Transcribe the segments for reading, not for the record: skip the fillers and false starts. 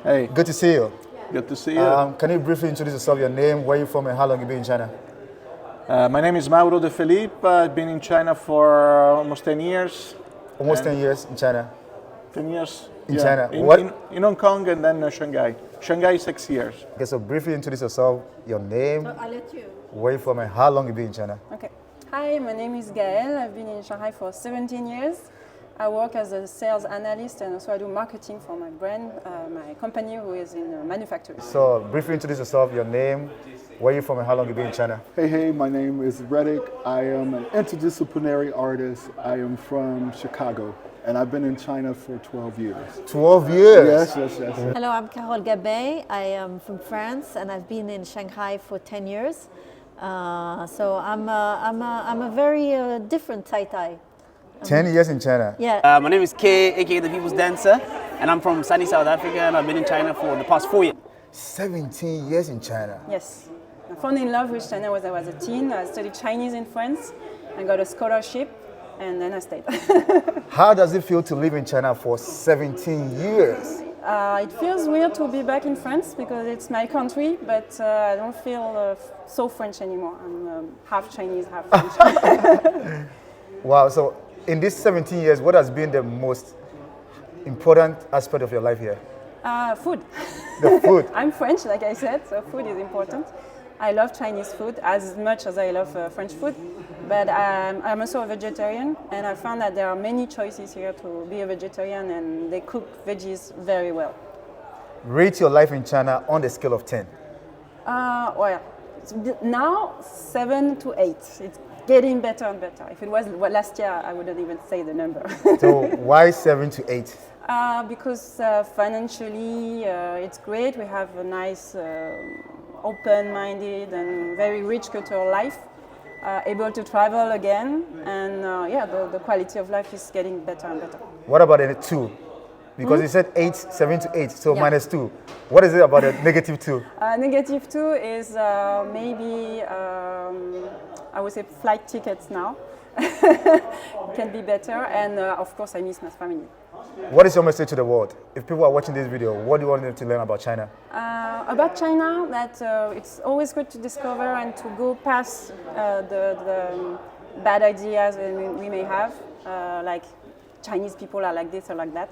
Hey, Good to see you. good to see you. Can you briefly introduce yourself, your name, where you're from, and how long you've been in China? My name is Mauro De Felipe. I've been in China for almost 10 years. Almost And 10 years in China. 10 years? In China. In, What? in Hong Kong and then Shanghai. Shanghai, 6 years. Okay, so briefly introduce yourself, your name, I'll let you. where you're from, and how long you've been in China. Okay. Hi, my name is Gaëlle. I've been in Shanghai for 17 years. I work as a sales analyst and also I do marketing for my brand, my company who is in manufacturing. So briefly introduce yourself, your name, where you're from, and how long you've been in China. Hey, my name is Reddick. I am an interdisciplinary artist. I am from Chicago, and I've been in China for 12 years. 12 years? Yes. Hello, I'm Carole Gabet. I am from France and I've been in Shanghai for 10 years. So I'm a very different Tai Tai. 10 years in China. Yeah. My name is Kay, aka the People's Dancer, and I'm from sunny South Africa, and I've been in China for the past 4 years. 17 years in China. Yes. I fell in love with China when I was a teen. I studied Chinese in France. I got a scholarship and then I stayed. How does it feel to live in China for 17 years? It feels weird to be back in France because it's my country, but I don't feel so French anymore. I'm half Chinese, half French. Wow, so in these 17 years, what has been the most important aspect of your life here? Food. The food. I'm French, like I said, so food is important. I love Chinese food as much as I love French food, but I'm also a vegetarian, and I found that there are many choices here to be a vegetarian, and they cook veggies very well. Rate your life in China on the scale of 10. Well, now 7 to 8. It's getting better and better. If it was last year, I wouldn't even say the number. So why 7 to 8? Because financially, it's great. We have a nice, open-minded and very rich cultural life. Able to travel again, and the quality of life is getting better and better. What about the 2? Because you said 8, 7 to 8, so Yeah. minus 2. What is it about the negative 2? Negative 2 is maybe, I would say, flight tickets now. Can be better, and of course I miss my family. What is your message to the world? If people are watching this video, what do you want them to learn about China? About China, that it's always good to discover and to go past the bad ideas we may have, like Chinese people are like this or like that.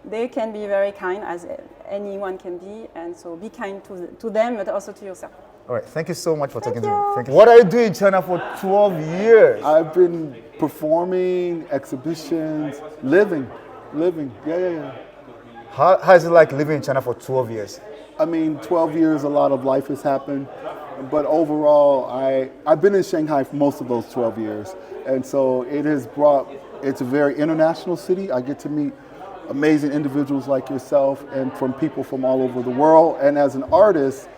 They can be very kind, as anyone can be, and so be kind to them, but also to yourself. All right, thank you so much for talking to me. Thank you. What are you doing in China for 12 years? I've been performing, exhibitions, living. Yeah. How is it like living in China for 12 years? I mean, 12 years, a lot of life has happened, but overall, I've been in Shanghai for most of those 12 years, and so it's a very international city. I get to meet amazing individuals like yourself and from people from all over the world, and as an artist,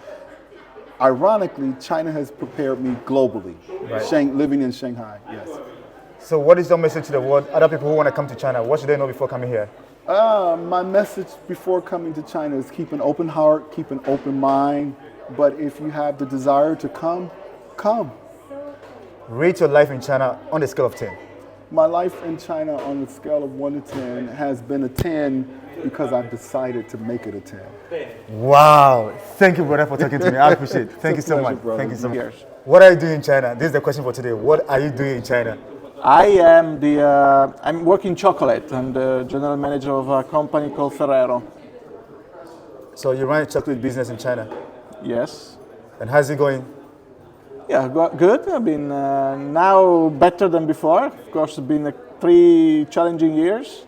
ironically, China has prepared me globally, Right. living in Shanghai, yes. So what is your message to the world, other people who want to come to China? What should they know before coming here? My message before coming to China is keep an open heart, keep an open mind, but if you have the desire to come. Rate your life in China on the scale of 10. My life in China on the scale of 1 to 10 has been a 10 because I've decided to make it a 10. Wow. Thank you, brother, for talking to me. I appreciate it. Thank you It's a so pleasure, much. brother. Thank you so much. Years. What are you doing in China? This is the question for today. What are you doing in China? I'm working chocolate. I'm the general manager of a company called Ferrero. So you run a chocolate business in China. Yes. And how's it going? Yeah, good. I've been now better than before. Of course, it's been 3 challenging years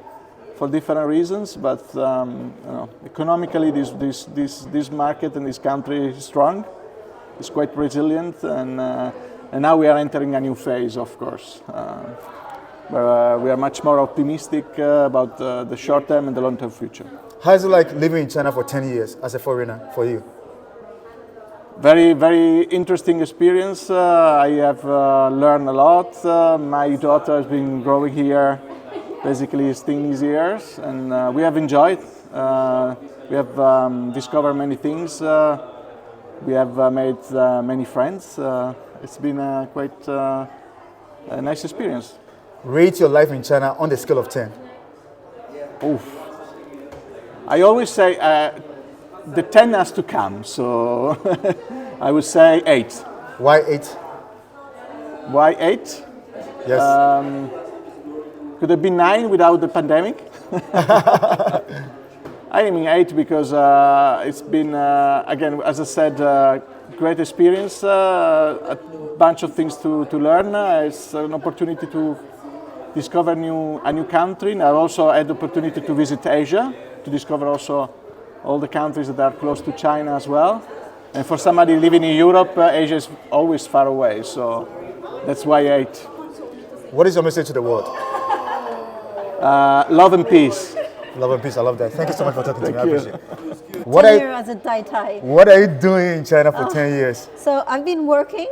for different reasons, but economically, this market and this country is strong. It's quite resilient, and now we are entering a new phase, of course. Where we are much more optimistic about the short term and the long term future. How's it like living in China for 10 years as a foreigner for you? Very, very interesting experience. I have learned a lot. My daughter has been growing here basically since these years, and we have enjoyed. We have discovered many things. We have made many friends. It's been quite a nice experience. Rate your life in China on the scale of 10. Oof. I always say the 10 has to come. So I would say 8. Why 8? Why 8? Yes. Could have been 9 without the pandemic. I mean 8 because it's been, again, as I said, great experience, a bunch of things to learn. It's an opportunity to discover a new country. And I also had the opportunity to visit Asia, to discover also all the countries that are close to China as well. And for somebody living in Europe, Asia is always far away, so that's why 8. What is your message to the world? Love and peace. Love and peace. I love that. Thank you so much for talking to me. I you. appreciate it. What 10 are, years as a Dai Tai. what are you doing in China for 10 years? So I've been working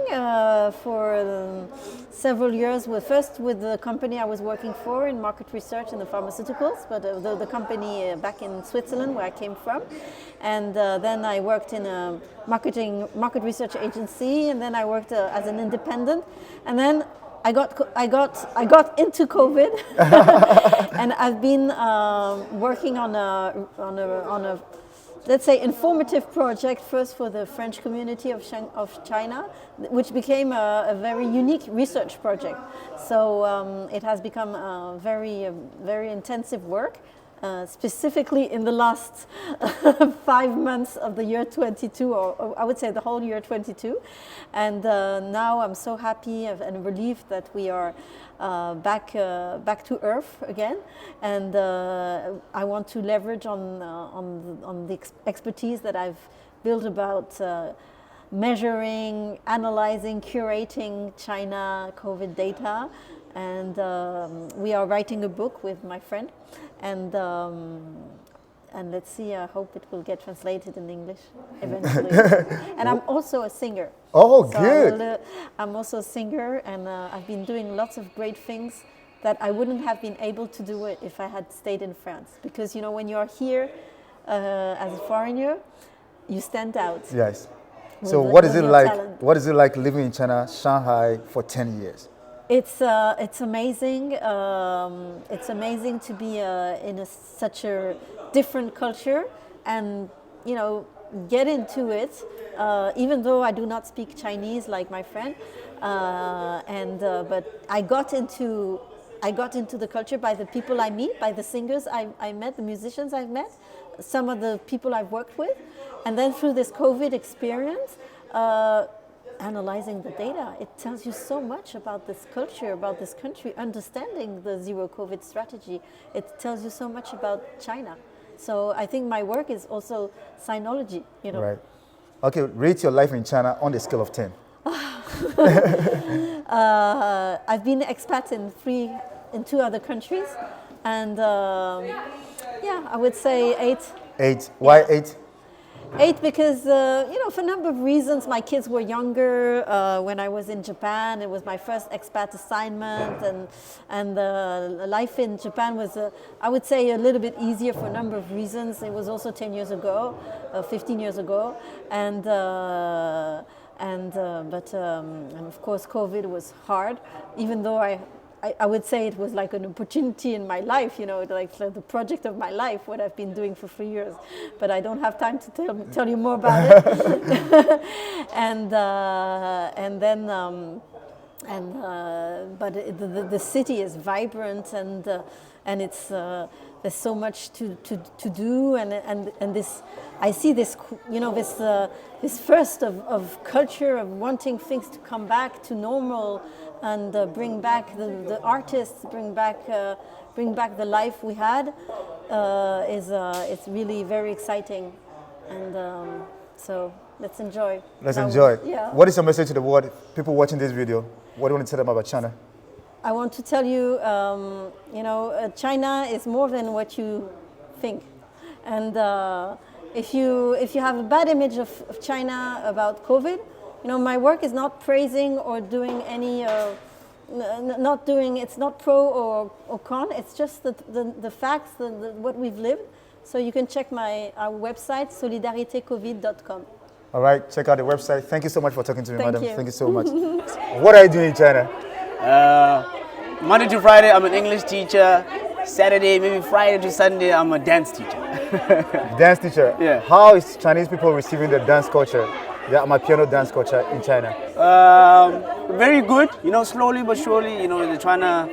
for several years first with the company I was working for in market research in the pharmaceuticals, but the company back in Switzerland where I came from. And then I worked in a market research agency, and then I worked as an independent. And then I got into COVID, and I've been working on a let's say informative project first for the French community of China, which became a very unique research project. So it has become a very intensive work. Specifically in the last 5 months of the year 22, or I would say the whole year 22. And now I'm so happy and relieved that we are back to earth again. And I want to leverage on the expertise that I've built about measuring, analyzing, curating China COVID data. And we are writing a book with my friend. And let's see, I hope it will get translated in English eventually. And I'm also a singer. Oh, So good. I'm also a singer, and I've been doing lots of great things that I wouldn't have been able to do it if I had stayed in France. Because, you know, when you're here as a foreigner, you stand out. Yes. with So the- what is with it your like? talent. What is it like living in China, Shanghai, for 10 years? It's amazing. It's amazing to be in such a different culture, and you know, get into it. Even though I do not speak Chinese like my friend, but I got into the culture by the people I meet, by the singers I met, the musicians I've met, some of the people I've worked with, and then through this COVID experience. Analyzing the data, it tells you so much about this culture, about this country, understanding the zero COVID strategy. It tells you so much about China. So I think my work is also sinology, you know. Right. Okay, rate your life in China on the scale of 10. I've been expat in 2 other countries, and yeah, I would say 8. 8. Why 8? 8 because, you know, for a number of reasons. My kids were younger when I was in Japan. It was my first expat assignment, and life in Japan was, I would say, a little bit easier for a number of reasons. It was also 10 years ago, 15 years ago, and of course COVID was hard, even though I would say it was like an opportunity in my life, you know, like the project of my life, what I've been doing for 3 years. But I don't have time to tell you more about it. But the city is vibrant, and it's there's so much to do, and this I see this, you know, this first of culture of wanting things to come back to normal, and bring back the artists, bring back the life we had, it's really very exciting, and so let's enjoy. Let's Now, enjoy. Yeah. What is your message to the world, people watching this video? What do you want to tell them about China? I want to tell you, you know, China is more than what you think, and if you have a bad image of China about COVID, you know, my work is not praising or doing any, it's not pro or con. It's just the facts, what we've lived. So you can check our website, solidaritécovid.com. All right, check out the website. Thank you so much for talking to me, Thank madam. you. Thank you so much. What are you doing in China? Monday to Friday, I'm an English teacher. Saturday, maybe Friday to Sunday, I'm a dance teacher. Dance teacher. Yeah. How is Chinese people receiving the dance culture, the Amapiano dance culture in China? Very good. You know, slowly but surely. You know, they're trying to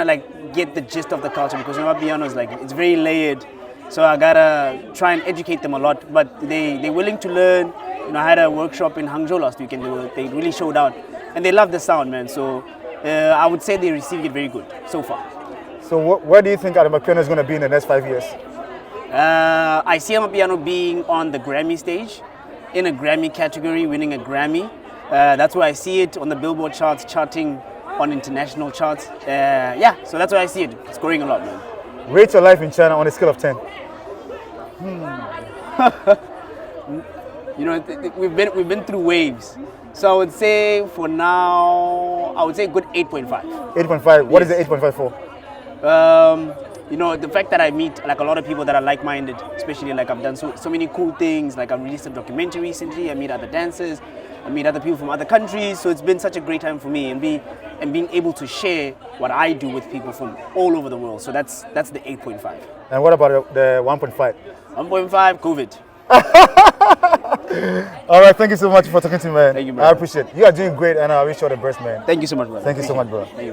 like get the gist of the culture because Amapiano is like it's very layered. So I gotta try and educate them a lot. But they're willing to learn. You know, I had a workshop in Hangzhou last week and they really showed out, and they love the sound, man. So I would say they're receiving it very good so far. So where do you think Amapiano is going to be in the next 5 years? I see Amapiano being on the Grammy stage, in a Grammy category, winning a Grammy. That's where I see it on the Billboard charts, charting on international charts. Yeah, so that's where I see it. It's growing a lot, man. Rate your life in China on a scale of 10. You know, we've been through waves. So I would say for now, I would say a good 8.5. 8.5. What is the 8.5 for? You know, the fact that I meet like a lot of people that are like-minded, especially like I've done so many cool things. Like I've released a documentary recently. I meet other dancers. I meet other people from other countries. So it's been such a great time for me and being able to share what I do with people from all over the world. So that's the 8.5. And what about the 1.5? 1.5, COVID. All right, thank you so much for talking to me, man. Thank you, I brother. appreciate it. You are doing great, and I wish you all the best, man. Thank you so much, brother. Thank you so much, bro. Thank you,